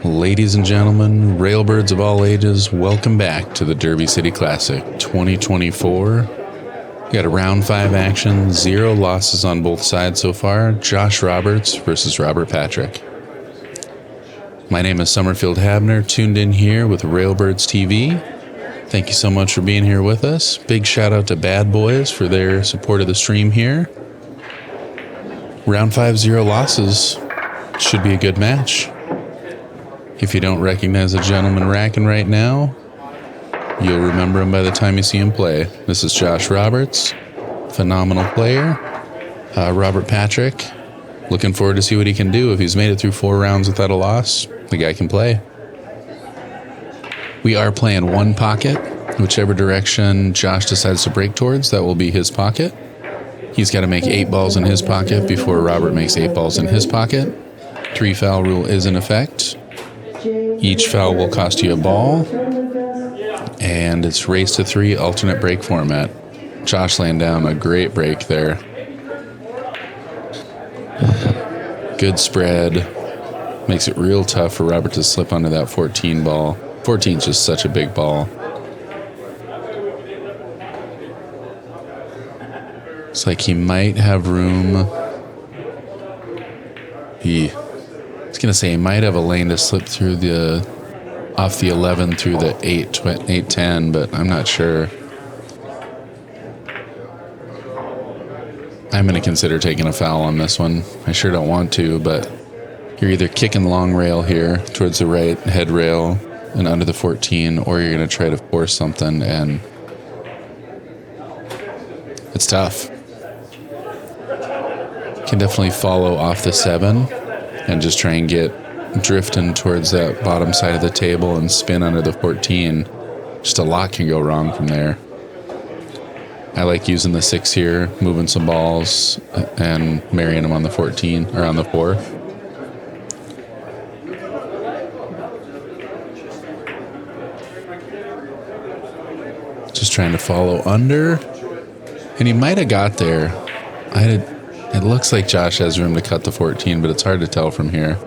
Ladies and gentlemen, railbirds of all ages, welcome back to the Derby City Classic 2024. We got a round 5 action, 0 losses on both sides so far. Josh Roberts versus Robert Patrick. My name is Somerfield Habener, tuned in here with Railbirds TV. Thank you so much for being here with us. Big shout out to Bad Boys for their support of the stream here. Round 5, 0 losses. Should be a good match. If you don't recognize a gentleman racking right now, you'll remember him by the time you see him play. This is Josh Roberts, phenomenal player. Robert Patrick, looking forward to see what he can do. If he's made it through 4 rounds without a loss, the guy can play. We are playing one pocket. Whichever direction Josh decides to break towards, that will be his pocket. He's got to make 8 balls in his pocket before Robert makes 8 balls in his pocket. 3 foul rule is in effect. Each foul will cost you a ball, and it's race to 3 alternate break format. Josh laying down a great break there. Good spread. Makes it real tough for Robert to slip onto that 14 ball. 14 is just such a big ball. It's like he might have room. I was going to say he might have a lane to slip through off the 11 through the 8-10, but I'm not sure. I'm going to consider taking a foul on this one. I sure don't want to, but you're either kicking long rail here towards the right head rail and under the 14, or you're going to try to force something, and it's tough. Can definitely follow off the 7 and just try and get drifting towards that bottom side of the table and spin under the 14. Just a lot can go wrong from there. I like using the 6 here, moving some balls and marrying them on the 14 or on the 4. Just trying to follow under, and he might have got there. It looks like Josh has room to cut the 14, but it's hard to tell from here.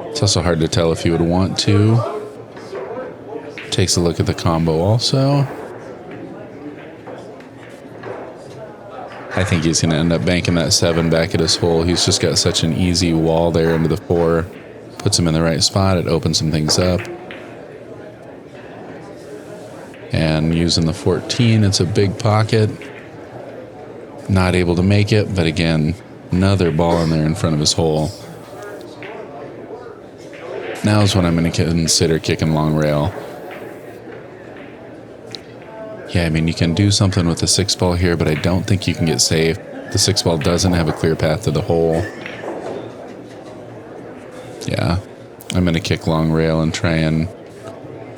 It's also hard to tell if he would want to. Takes a look at the combo also. I think he's going to end up banking that 7 back at his hole. He's just got such an easy wall there into the 4. Puts him in the right spot. It opens some things up. And using the 14, it's a big pocket. Not able to make it, but again, another ball in there in front of his hole. Now is when I'm going to consider kicking long rail. Yeah, I mean, you can do something with the 6 ball here, but I don't think you can get safe. The 6 ball doesn't have a clear path to the hole. Yeah, I'm going to kick long rail and try and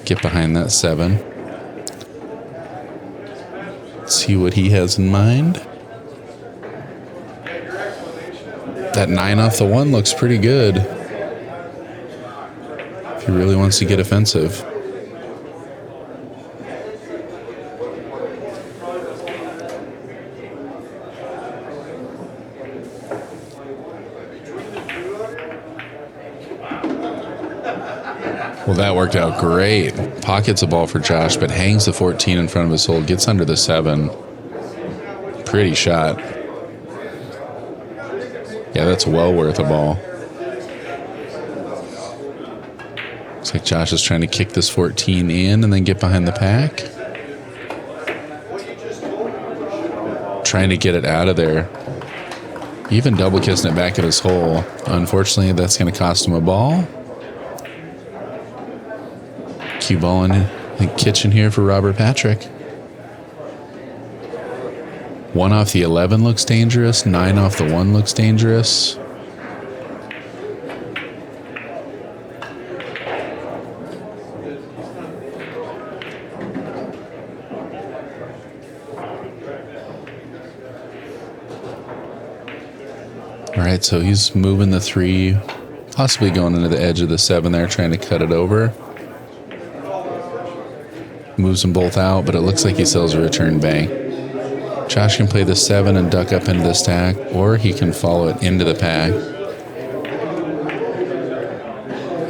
get behind that 7. See what he has in mind. That 9 off the 1 looks pretty good. If he really wants to get offensive. Well, that worked out great. Pockets a ball for Josh, but hangs the 14 in front of his hole, gets under the 7. Pretty shot. Yeah, that's well worth a ball. Looks like Josh is trying to kick this 14 in and then get behind the pack. Trying to get it out of there. Even double kissing it back at his hole. Unfortunately, that's going to cost him a ball. Cue ball in the kitchen here for Robert Patrick. 1 off the 11 looks dangerous. 9 off the 1 looks dangerous. All right, so he's moving the 3, possibly going into the edge of the 7 there, trying to cut it over. Moves them both out, but it looks like he sells a return bank. Josh can play the 7 and duck up into the stack, or he can follow it into the pack.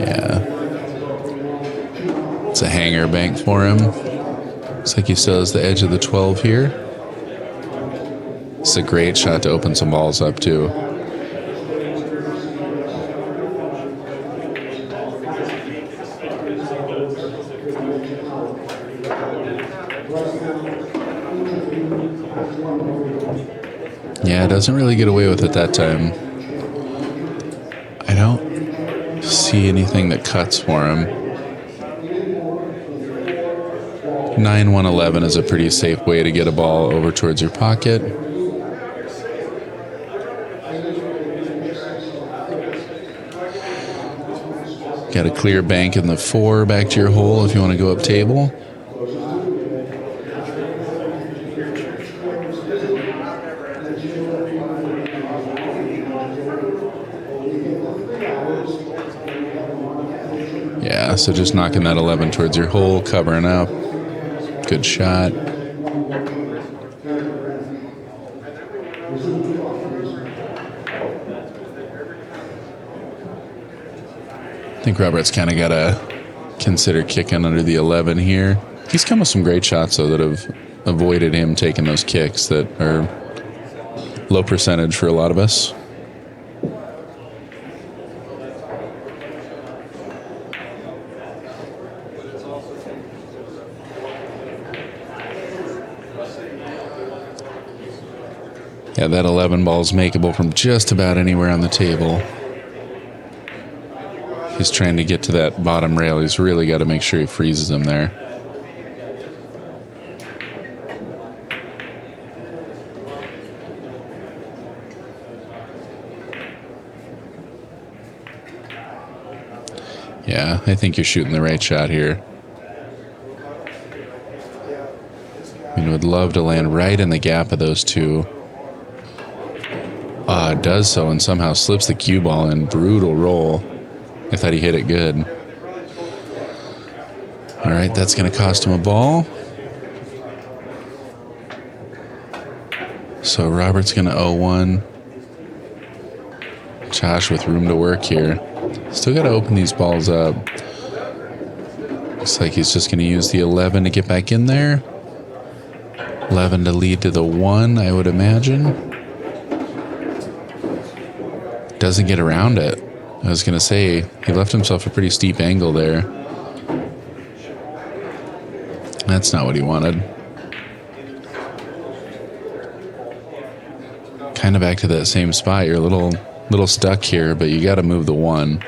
Yeah. It's a hanger bank for him. Looks like he still has the edge of the 12 here. It's a great shot to open some balls up, too. Yeah, doesn't really get away with it that time. I don't see anything that cuts for him. 9-1-11 is a pretty safe way to get a ball over towards your pocket. Got a clear bank in the 4 back to your hole if you want to go up table. Yeah, so just knocking that 11 towards your hole, covering up. Good shot. I think Robert's kind of got to consider kicking under the 11 here. He's come with some great shots, though, that have avoided him taking those kicks that are low percentage for a lot of us. Yeah, that 11 ball is makeable from just about anywhere on the table. He's trying to get to that bottom rail. He's really got to make sure he freezes him there. Yeah, I think you're shooting the right shot here. I mean, would love to land right in the gap of those two. Does so and somehow slips the cue ball in. Brutal roll. I thought he hit it good. All right, that's going to cost him a ball. So Robert's going to 0-1. Josh with room to work here. Still got to open these balls up. Looks like he's just going to use the 11 to get back in there. 11 to lead to the 1, I would imagine. Doesn't get around it. I was going to say, he left himself a pretty steep angle there. That's not what he wanted. Kind of back to that same spot. You're a little stuck here, but you got to move the 1.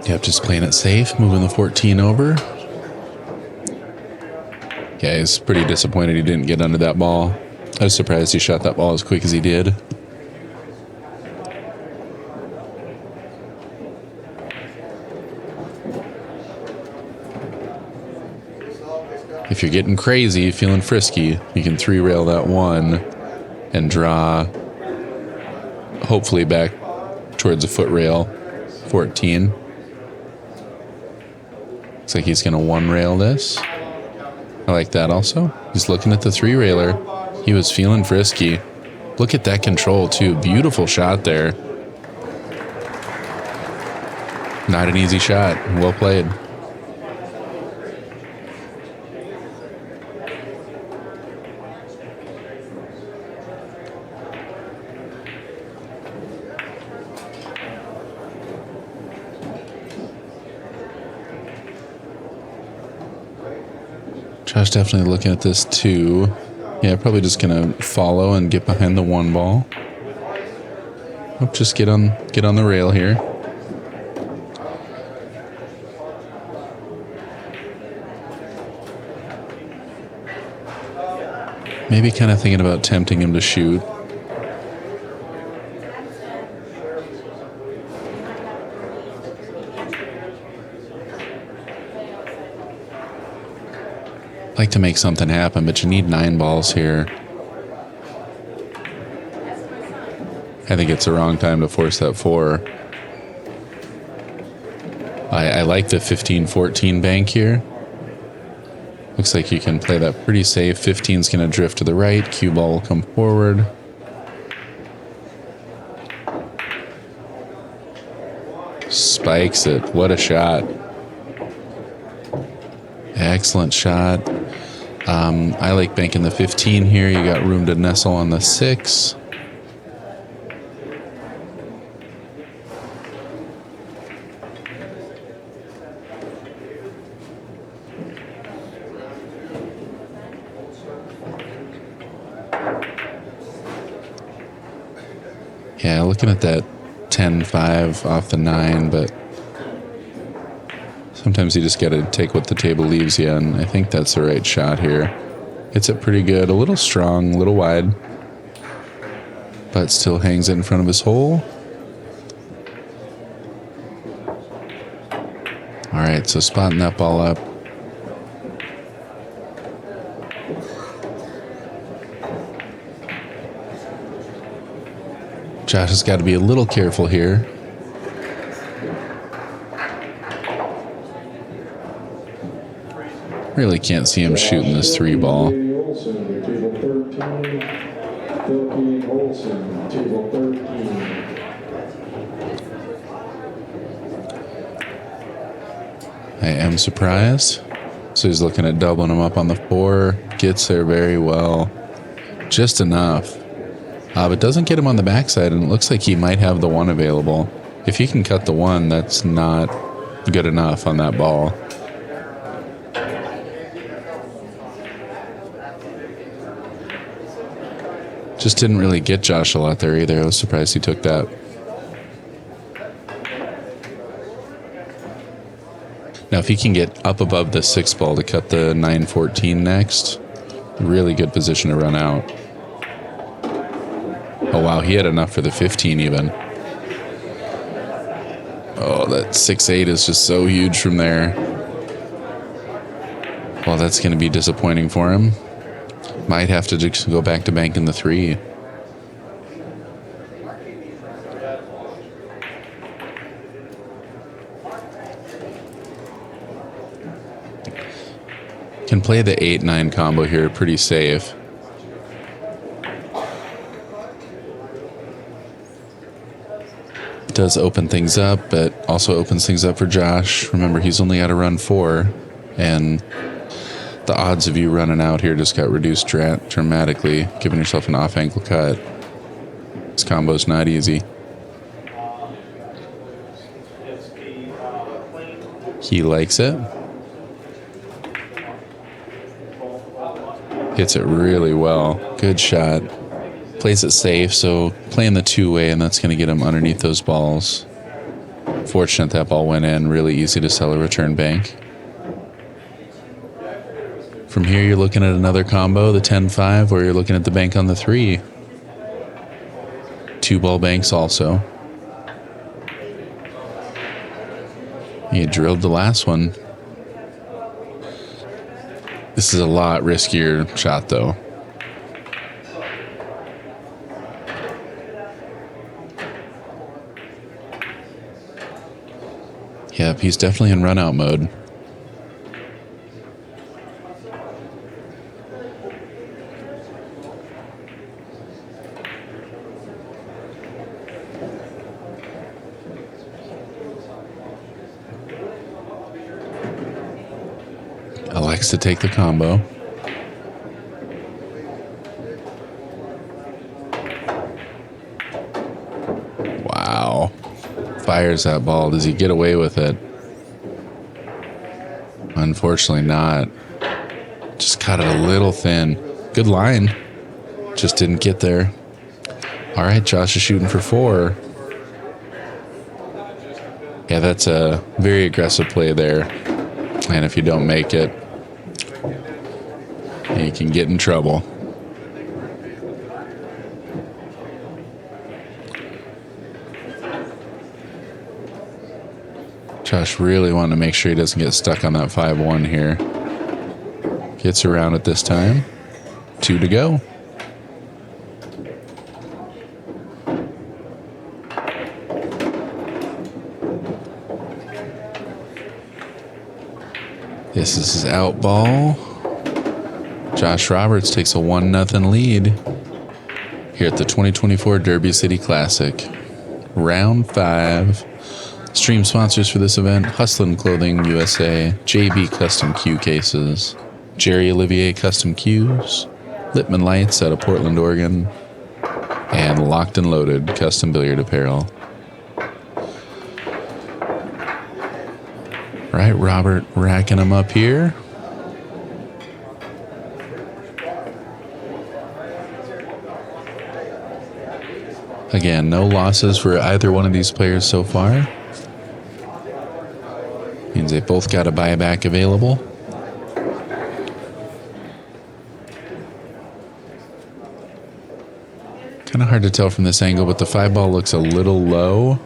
Yep, just playing it safe, moving the 14 over. Yeah, he's pretty disappointed he didn't get under that ball. I was surprised he shot that ball as quick as he did. If you're getting crazy, feeling frisky, you can 3-rail that 1 and draw, hopefully back towards the foot rail, 14. Looks like he's going to 1-rail this. I like that also. He's looking at the 3-railer. He was feeling frisky. Look at that control, too. Beautiful shot there. Not an easy shot. Well played. Josh definitely looking at this too. Yeah, probably just gonna follow and get behind the 1 ball. Oh, just get on the rail here. Maybe kind of thinking about tempting him to shoot. like to make something happen, but you need 9 balls here. I think it's the wrong time to force that 4. I like the 15-14 bank here. Looks like you can play that pretty safe. 15's going to drift to the right. Cue ball will come forward. Spikes it. What a shot. Excellent shot. I like banking the 15 here. You got room to nestle on the 6. Yeah, looking at that 10-5 off the 9, but sometimes you just got to take what the table leaves you, and I think that's the right shot here. Hits it pretty good, a little strong, a little wide, but still hangs it in front of his hole. All right, so spotting that ball up. Josh has got to be a little careful here. Really can't see him shooting this 3 ball. I am surprised. So he's looking at doubling him up on the 4. Gets there very well. Just enough. But doesn't get him on the backside, and it looks like he might have the 1 available. If he can cut the 1, that's not good enough on that ball. Just didn't really get Josh a lot there either. I was surprised he took that. Now, if he can get up above the 6 ball to cut the 9-14 next, really good position to run out. Oh, wow, he had enough for the 15 even. Oh, that 6-8 is just so huge from there. Well, that's going to be disappointing for him. Might have to just go back to banking the 3. Can play the 8-9 combo here pretty safe. Does open things up, but also opens things up for Josh. Remember, he's only got to run 4, and the odds of you running out here just got reduced dramatically, giving yourself an off-ankle cut. This combo's not easy. He likes it. Hits it really well. Good shot. Plays it safe, so playing the 2-way, and that's going to get him underneath those balls. Fortunate that ball went in. Really easy to sell a return bank. From here, you're looking at another combo, the 10-5, or you're looking at the bank on the 3. 2-ball banks also. He drilled the last one. This is a lot riskier shot, though. Yep, he's definitely in run-out mode. Elects to take the combo. Wow. Fires that ball. Does he get away with it? Unfortunately not. Just cut it a little thin. Good line. Just didn't get there. All right, Josh is shooting for 4. Yeah, that's a very aggressive play there. And if you don't make it, you can get in trouble. Josh really wanting to make sure he doesn't get stuck on that 5-1 here. Gets around it this time. 2 to go. This is his out ball. Josh Roberts takes a 1-0 lead here at the 2024 Derby City Classic. Round 5. Stream sponsors for this event: Hustlin' Clothing USA, JB Custom Q Cases, Jerry Olivier Custom Qs, Lippman Lights out of Portland, Oregon, and Locked and Loaded Custom Billiard Apparel. Right, Robert racking them up here. Again, no losses for either one of these players so far. Means they both got a buyback available. Kind of hard to tell from this angle, but the 5 ball looks a little low.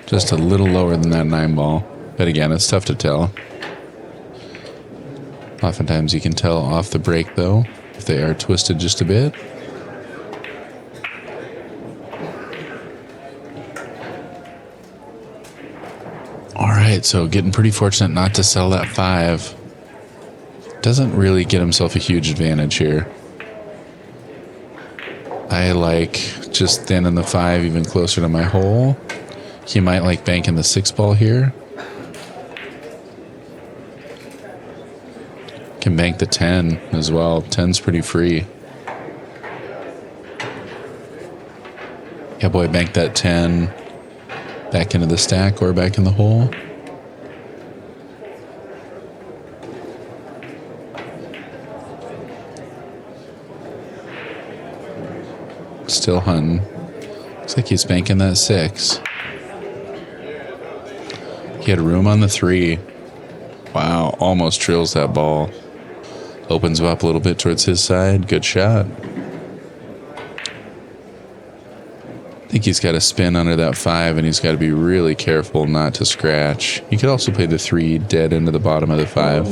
Just a little lower than that 9 ball. But again, it's tough to tell. Oftentimes you can tell off the break, though, if they are twisted just a bit. All right, so getting pretty fortunate not to sell that 5. Doesn't really get himself a huge advantage here. I like just thinning the 5 even closer to my hole. He might like banking the 6 ball here. Can bank the 10 as well. 10's pretty free. Yeah, boy, bank that 10 back into the stack or back in the hole. Still hunting. Looks like he's banking that 6. He had room on the 3. Wow, almost drills that ball. Opens him up a little bit towards his side. Good shot. I think he's got to spin under that 5, and he's got to be really careful not to scratch. He could also play the 3 dead into the bottom of the 5.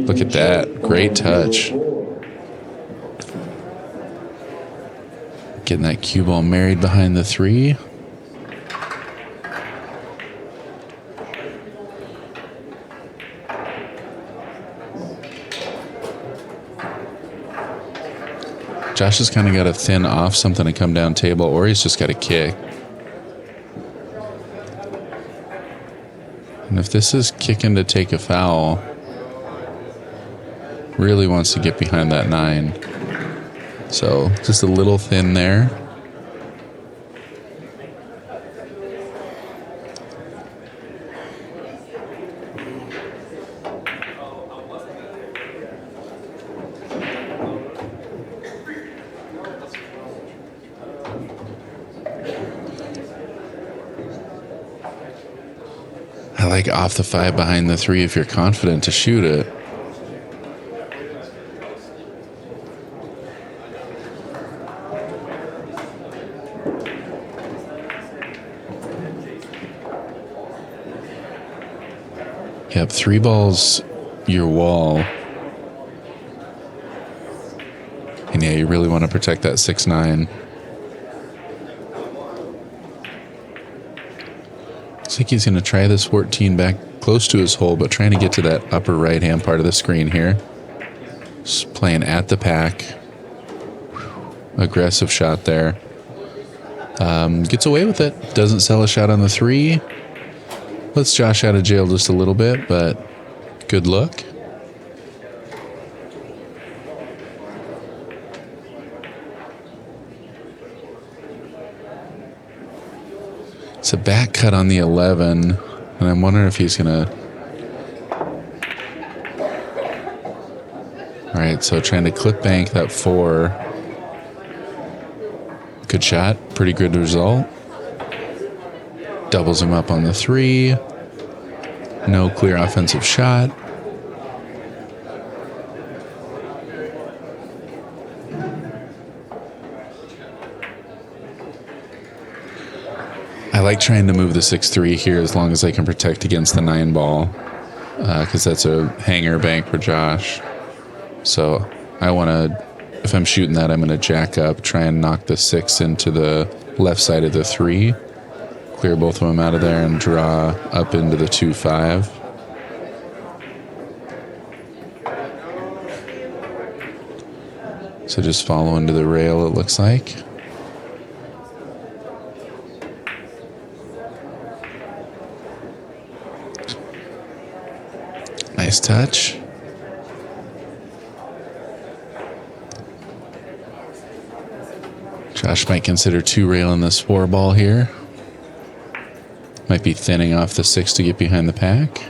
Look at that. Great touch. Getting that cue ball married behind the 3. Josh has kind of got to thin off something to come down table, or he's just got to kick. And if this is kicking to take a foul, really wants to get behind that 9. So just a little thin there. I like off the 5 behind the 3 if you're confident to shoot it. Yep, 3 balls your wall. And yeah, you really want to protect that 6-9. Looks like he's going to try this 14 back close to his hole, but trying to get to that upper right-hand part of the screen here. Just playing at the pack. Aggressive shot there. Gets away with it. Doesn't sell a shot on the 3. Lets Josh out of jail just a little bit, but good look. It's a back cut on the 11, and I'm wondering if he's going to... All right, so trying to clip bank that 4. Good shot. Pretty good result. Doubles him up on the 3. No clear offensive shot. like trying to move the 6-3 here as long as I can protect against the 9 ball, because that's a hanger bank for Josh. So I want to, if I'm shooting that, I'm going to jack up, try and knock the 6 into the left side of the 3, clear both of them out of there, and draw up into the 2-5. So just follow into the rail, it looks like. Nice touch. Josh might consider 2 rail in this 4 ball here. Might be thinning off the 6 to get behind the pack.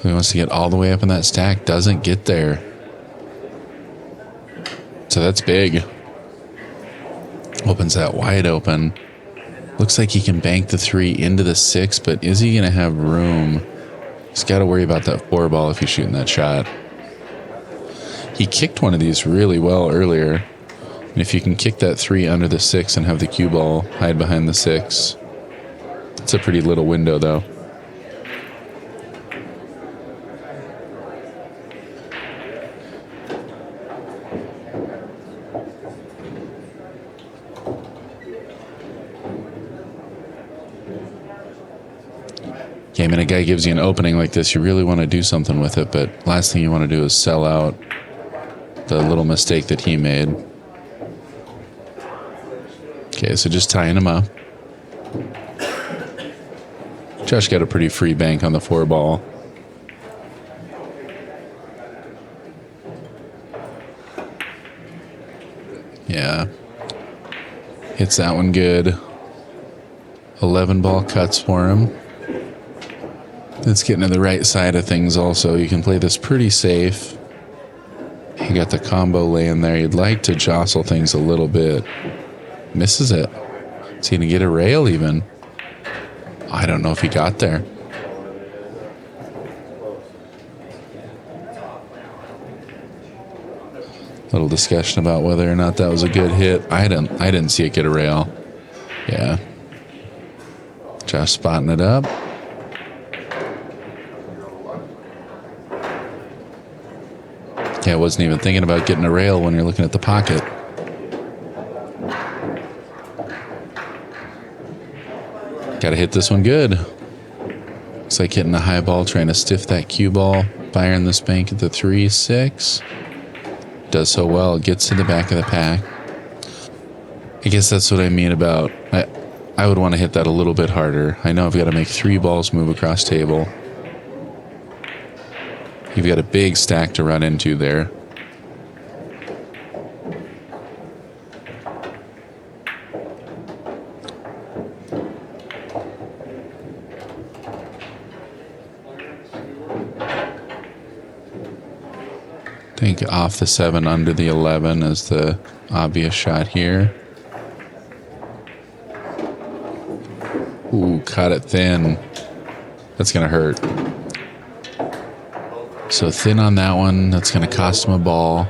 He wants to get all the way up in that stack. Doesn't get there. So that's big. Opens that wide open. Looks like he can bank the 3 into the 6, but is he going to have room? He's got to worry about that 4 ball if he's shooting that shot. He kicked one of these really well earlier. And if you can kick that 3 under the 6 and have the cue ball hide behind the 6, it's a pretty little window though. Yeah, I mean, a guy gives you an opening like this, you really want to do something with it, but last thing you want to do is sell out the little mistake that he made. Okay, so just tying him up. Josh got a pretty free bank on the 4 ball. Yeah. Hits that one good. 11 ball cuts for him. It's getting to the right side of things also. You can play this pretty safe. You got the combo laying there. You'd like to jostle things a little bit. Misses it. Is he going to get a rail even? I don't know if he got there. Little discussion about whether or not that was a good hit. I didn't see it get a rail. Yeah. Josh spotting it up. Yeah, I wasn't even thinking about getting a rail when you're looking at the pocket. Got to hit this one good. Looks like hitting the high ball, trying to stiff that cue ball. Firing this bank at the 3-6. Does so well. It gets to the back of the pack. I guess that's what I mean about... I would want to hit that a little bit harder. I know I've got to make 3 balls move across table. You've got a big stack to run into there. I think off the 7 under the 11 is the obvious shot here. Ooh, cut it thin. That's going to hurt. So thin on that one. That's going to cost him a ball.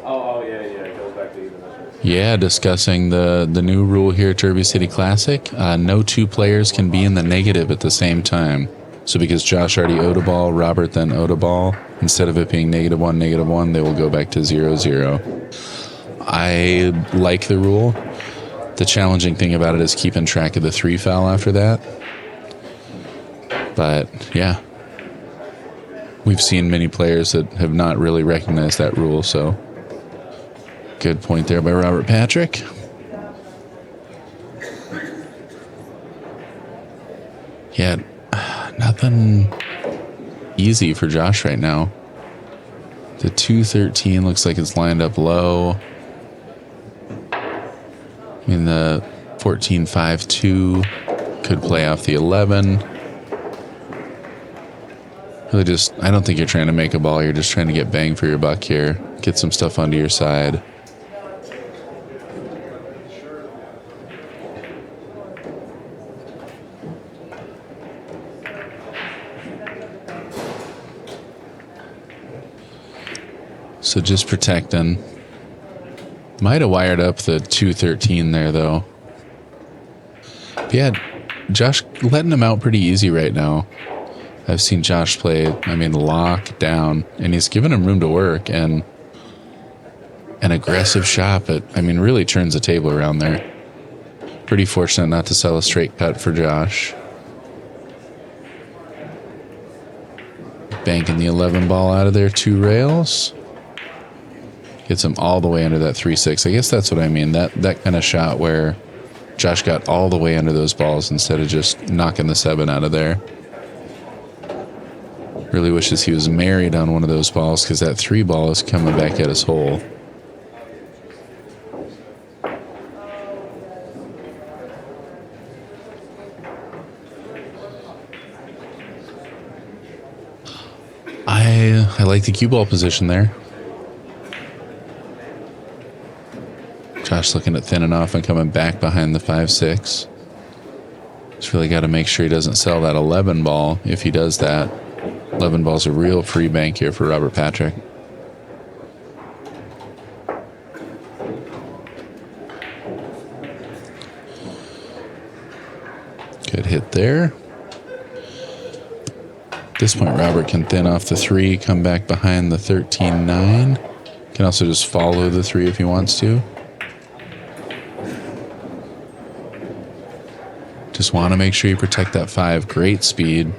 Oh yeah. It goes back to even. Yeah, discussing the new rule here at Derby City Classic. No 2 players can be in the negative at the same time. So because Josh already owed a ball, Robert then owed a ball, instead of it being -1, they will go back to 0-0. I like the rule. The challenging thing about it is keeping track of the 3 foul after that. But yeah, we've seen many players that have not really recognized that rule, so good point there by Robert Patrick. Yeah, nothing easy for Josh right now. The 2-13 looks like it's lined up low. I mean, the 14-5-2 could play off the 11. Really I don't think you're trying to make a ball. You're just trying to get bang for your buck here. Get some stuff onto your side. So just protecting. Might have wired up the 213 there, though. But yeah, Josh letting him out pretty easy right now. I've seen Josh play, lock down, and he's given him room to work, and an aggressive shot that, really turns the table around there. Pretty fortunate not to sell a straight cut for Josh. Banking the 11 ball out of there, 2 rails. Gets him all the way under that 3-6. I guess that's what I mean. That kind of shot where Josh got all the way under those balls instead of just knocking the 7 out of there. Really wishes he was married on one of those balls because that 3 ball is coming back at his hole. I like the cue ball position there. Josh looking at thinning off and coming back behind the 5-6. Just really got to make sure he doesn't sell that 11 ball. If he does that, 11 ball's a real free bank here for Robert Patrick. Good hit there. At this point, Robert can thin off the 3, come back behind the 13-9. Can also just follow the 3 if he wants to. Just want to make sure you protect that 5. Great speed.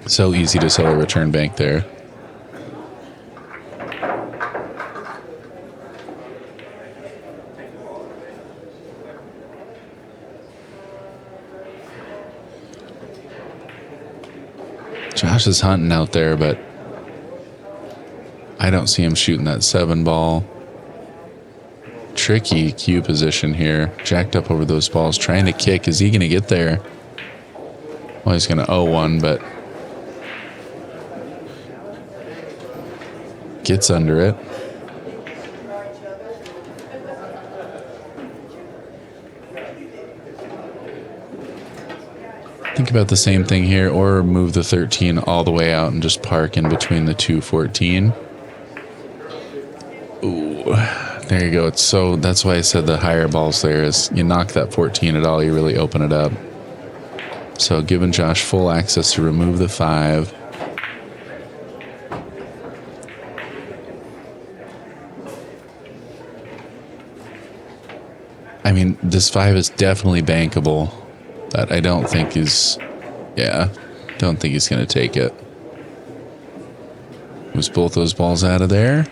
So easy to sell a return bank there. Josh is hunting out there, but I don't see him shooting that 7 ball. Tricky cue position here. Jacked up over those balls, trying to kick. Is he going to get there? Well, he's going to 0-1, but gets under it. Think about the same thing here, or move the 13 all the way out and just park in between the 2-14. Ooh, there you go. That's why I said the higher balls there is you knock that 14 at all, you really open it up. So giving Josh full access to remove the 5. This 5 is definitely bankable. That I don't think is, don't think he's going to take it. Moves both those balls out of there.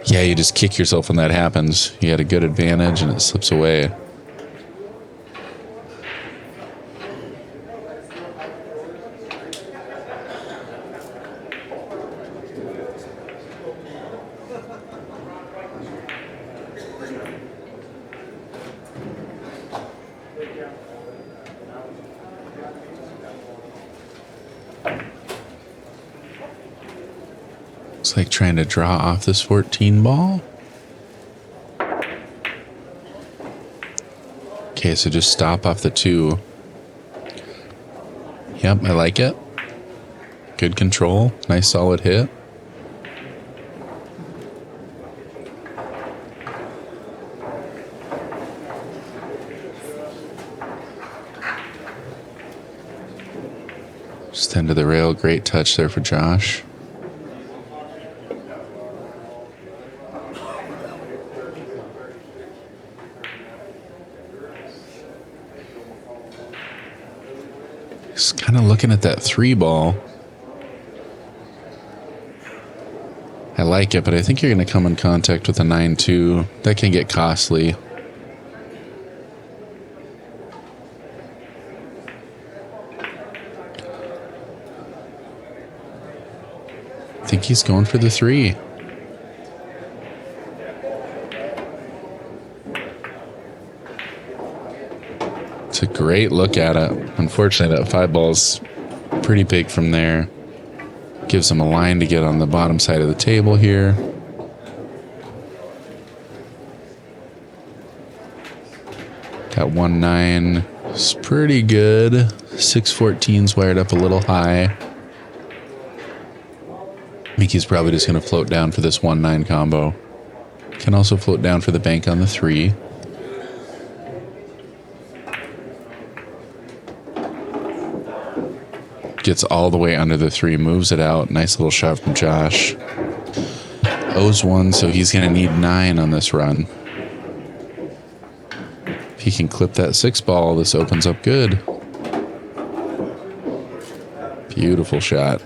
Yeah, you just kick yourself when that happens. You had a good advantage and it slips away. Looks like trying to draw off this 14 ball. Okay, so just stop off the 2. Yep, I like it. Good control. Nice solid hit. Just into the rail. Great touch there for Josh. Just kind of looking at that 3 ball. I like it, but I think you're going to come in contact with a 9-2. That can get costly. I think he's going for the 3. It's a great look at it. Unfortunately, that 5 ball's pretty big from there. Gives him a line to get on the bottom side of the table here. That 1-9 is pretty good. 6-14's wired up a little high. I think he's probably just going to float down for this 1-9 combo. Can also float down for the bank on the 3. Gets all the way under the 3, moves it out. Nice little shot from Josh. Owes 1, so he's going to need 9 on this run. If he can clip that 6 ball, this opens up good. Beautiful shot.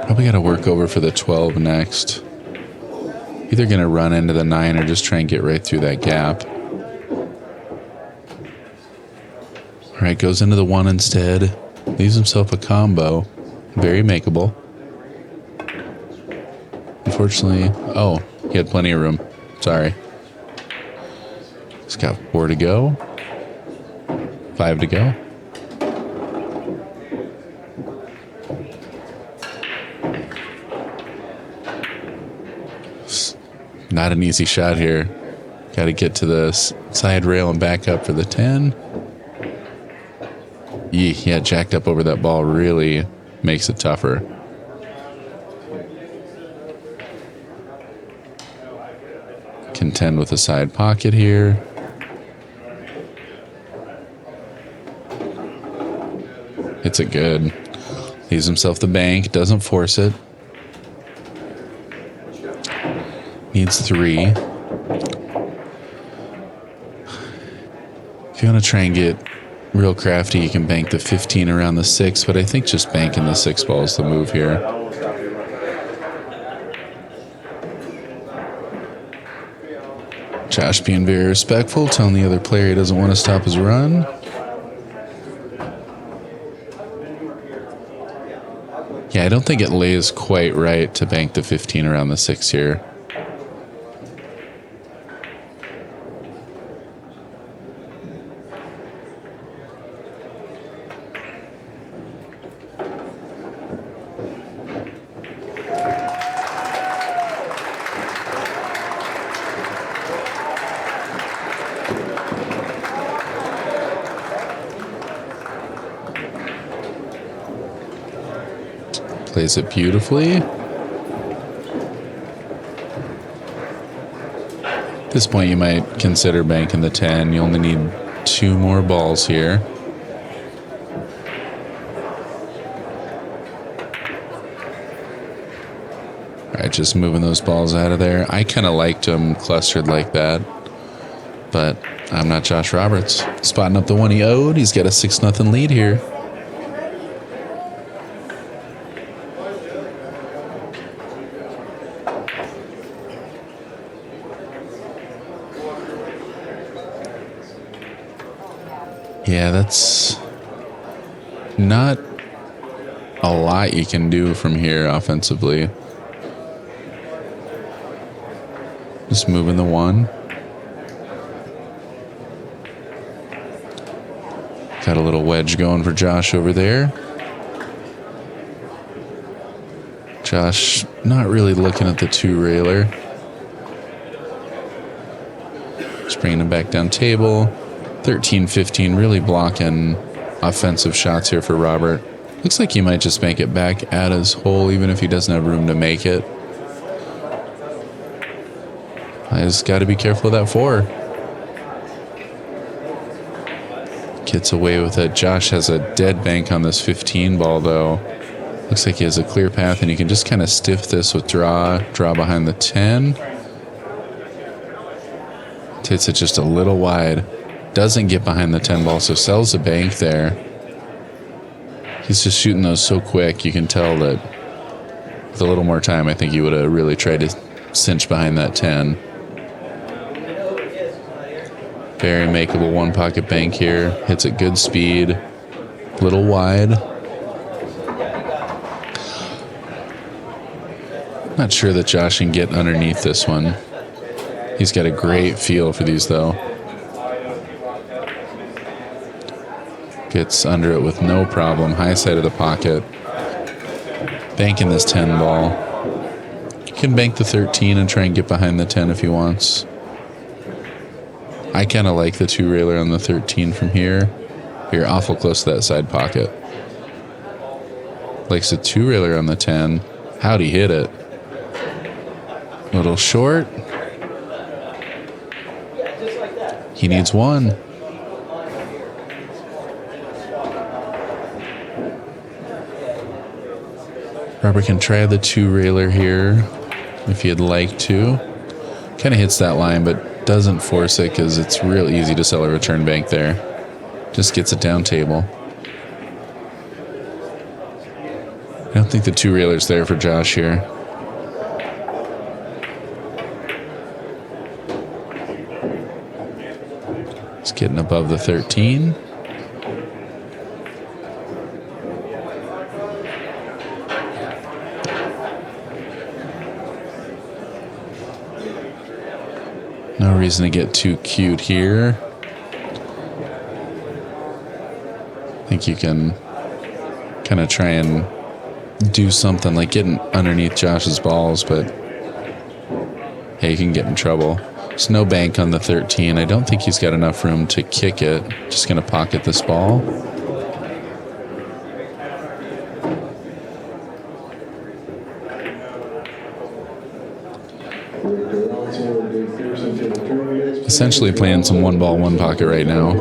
Probably got to work over for the 12 next. Either going to run into the 9 or just try and get right through that gap. All right, goes into the 1 instead. Leaves himself a combo. Very makeable. Unfortunately, oh, he had plenty of room. Sorry. He's got 4 to go. 5 to go. Not an easy shot here. Got to get to the side rail and back up for the 10. Yeah, jacked up over that ball really makes it tougher. Contend with a side pocket here. Hits it good. Leaves himself the bank, doesn't force it. Needs 3. If you want to try and get real crafty, you can bank the 15 around the 6, but I think just banking the 6 ball is the move here. Josh being very respectful, telling the other player he doesn't want to stop his run. Yeah, I don't think it lays quite right to bank the 15 around the 6 here. Plays it beautifully. At this point, you might consider banking the 10. You only need 2 more balls here. All right, just moving those balls out of there. I kind of liked them clustered like that, but I'm not Josh Roberts. Spotting up the 1 he owed. He's got a 6-0 lead here. Yeah, that's not a lot you can do from here offensively. Just moving the 1. Got a little wedge going for Josh over there. Josh not really looking at the 2-railer. Just bringing him back down table. 13-15, really blocking offensive shots here for Robert. Looks like he might just make it back at his hole, even if he doesn't have room to make it. I just got to be careful of that 4. Gets away with it. Josh has a dead bank on this 15 ball, though. Looks like he has a clear path, and you can just kind of stiff this with draw behind the 10. Hits it just a little wide. Doesn't get behind the 10 ball, so sells the bank there. He's just shooting those so quick, you can tell that with a little more time, I think he would have really tried to cinch behind that 10. Very makeable 1-pocket bank here. Hits at good speed. Little wide. Not sure that Josh can get underneath this one. He's got a great feel for these, though. Gets under it with no problem. High side of the pocket. Banking this 10 ball. You can bank the 13 and try and get behind the 10 if he wants. I kind of like the two railer on the 13 from here. You're awful close to that side pocket. Likes the two railer on the 10. How'd he hit it? Little short. He needs one. Robert can try the two railer here if he'd like to. Kind of hits that line, but doesn't force it because it's real easy to sell a return bank there. Just gets it down table. I don't think the two railer's there for Josh here. It's getting above the 13. No reason to get too cute here. I think you can kind of try and do something like getting underneath Josh's balls, but hey, you can get in trouble. There's no bank on the 13. I don't think he's got enough room to kick it. Just going to pocket this ball. Essentially playing some one ball, one pocket right now.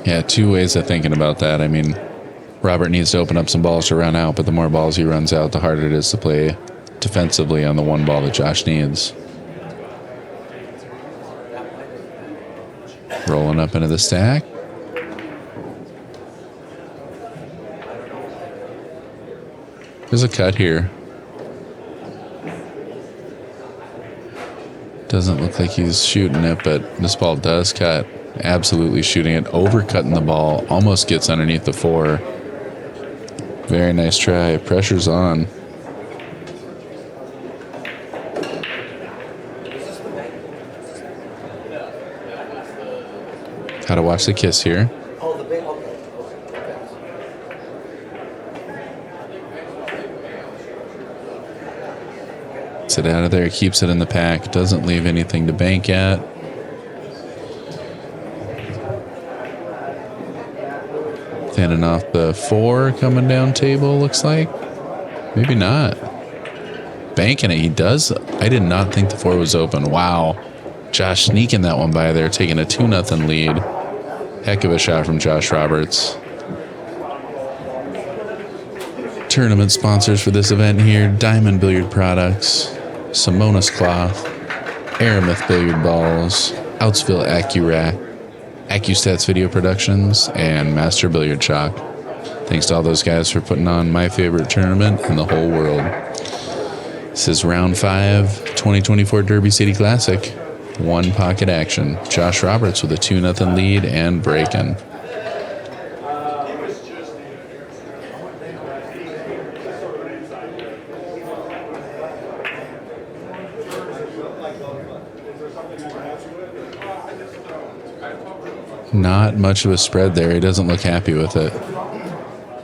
Yeah, two ways of thinking about that. I mean, Robert needs to open up some balls to run out, but the more balls he runs out, the harder it is to play defensively on the one ball that Josh needs. Rolling up into the stack. There's a cut here. Doesn't look like he's shooting it, but this ball does cut. Absolutely shooting it, overcutting the ball, almost gets underneath the 4. Very nice try. Pressure's on. How to watch the kiss here. Gets it out of there, keeps it in the pack, doesn't leave anything to bank at. Thinning off the 4 coming down table, looks like. Maybe not. Banking it, he does. I did not think the 4 was open. Wow. Josh sneaking that one by there, taking a 2-0 lead. Heck of a shot from Josh Roberts. Tournament sponsors for this event here: Diamond Billiard Products, Simonis Cloth, Aramith Billiard Balls, Outsville AccuRack, AccuStats Video Productions, and Master Billiard Chalk. Thanks to all those guys for putting on my favorite tournament in the whole world. This is round 5, 2024 Derby City Classic. One pocket action. Josh Roberts with a 2-0 lead and breaking. Not much of a spread there. He doesn't look happy with it.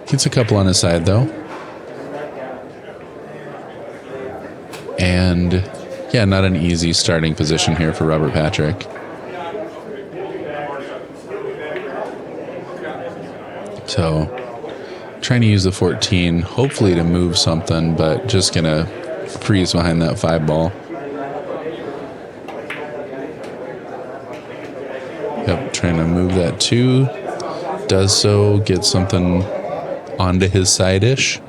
Gets a couple on his side, though. And, yeah, not an easy starting position here for Robert Patrick. So, trying to use the 14, hopefully to move something, but just going to freeze behind that 5 ball. Yep, trying to move that 2. Does so, gets something onto his side-ish.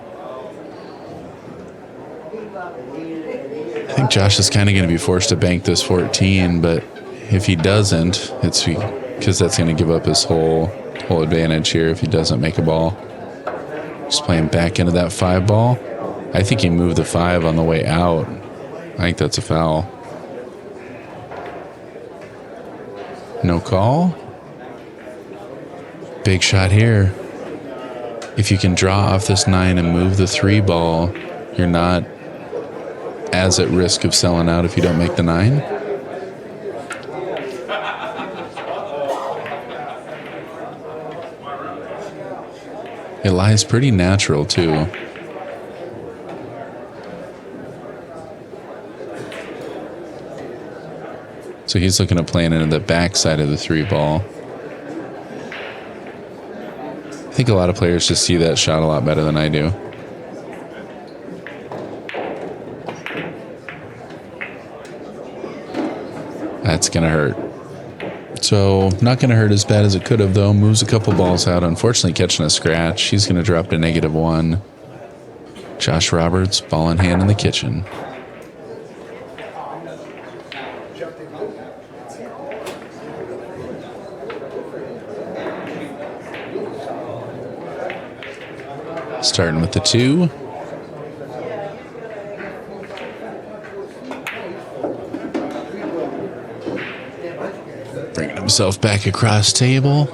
I think Josh is kind of going to be forced to bank this 14, but if he doesn't, it's because that's going to give up his whole advantage here if he doesn't make a ball. Just playing back into that 5 ball. I think he moved the 5 on the way out. I think that's a foul. No call. Big shot here. If you can draw off this 9 and move the 3 ball, you're not as at risk of selling out if you don't make the 9. It lies pretty natural too. So he's looking at playing into the backside of the 3 ball. I think a lot of players just see that shot a lot better than I do. That's going to hurt. So not going to hurt as bad as it could have, though. Moves a couple balls out. Unfortunately, catching a scratch. He's going to drop to -1. Josh Roberts, ball in hand in the kitchen. Starting with the 2. Bringing himself back across table.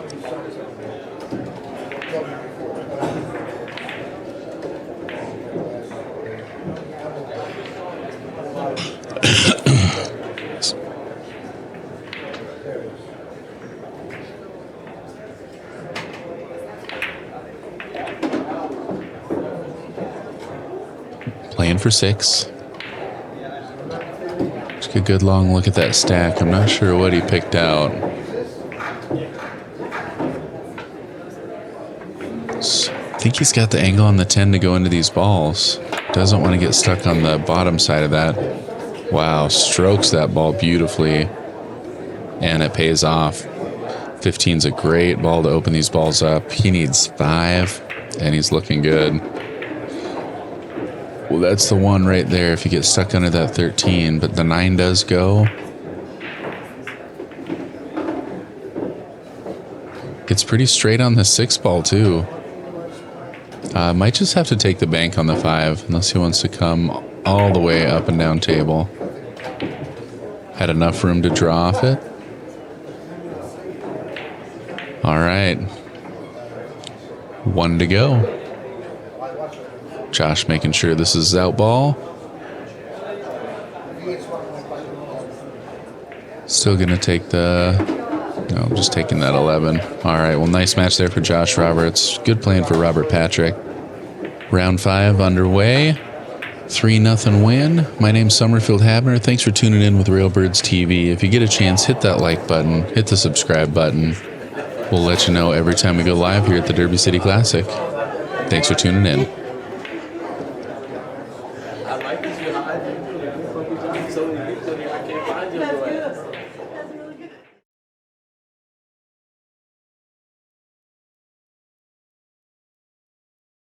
Playing for 6. Take a good long look at that stack. I'm not sure what he picked out. I think he's got the angle on the 10 to go into these balls. Doesn't want to get stuck on the bottom side of that. Wow, strokes that ball beautifully. And it pays off. 15's a great ball to open these balls up. He needs 5, and he's looking good. Well, that's the one right there if you get stuck under that 13, but the 9 does go. It's pretty straight on the 6 ball, too. Might just have to take the bank on the 5, unless he wants to come all the way up and down table. Had enough room to draw off it. All right. 1 to go. Josh making sure this is out ball. Still going to take the... No, just taking that 11. All right, well, nice match there for Josh Roberts. Good playing for Robert Patrick. Round 5 underway. 3-0 win. My name's Somerfield Habener. Thanks for tuning in with Railbirds TV. If you get a chance, hit that like button. Hit the subscribe button. We'll let you know every time we go live here at the Derby City Classic. Thanks for tuning in. I like this you hide. So I can't find you.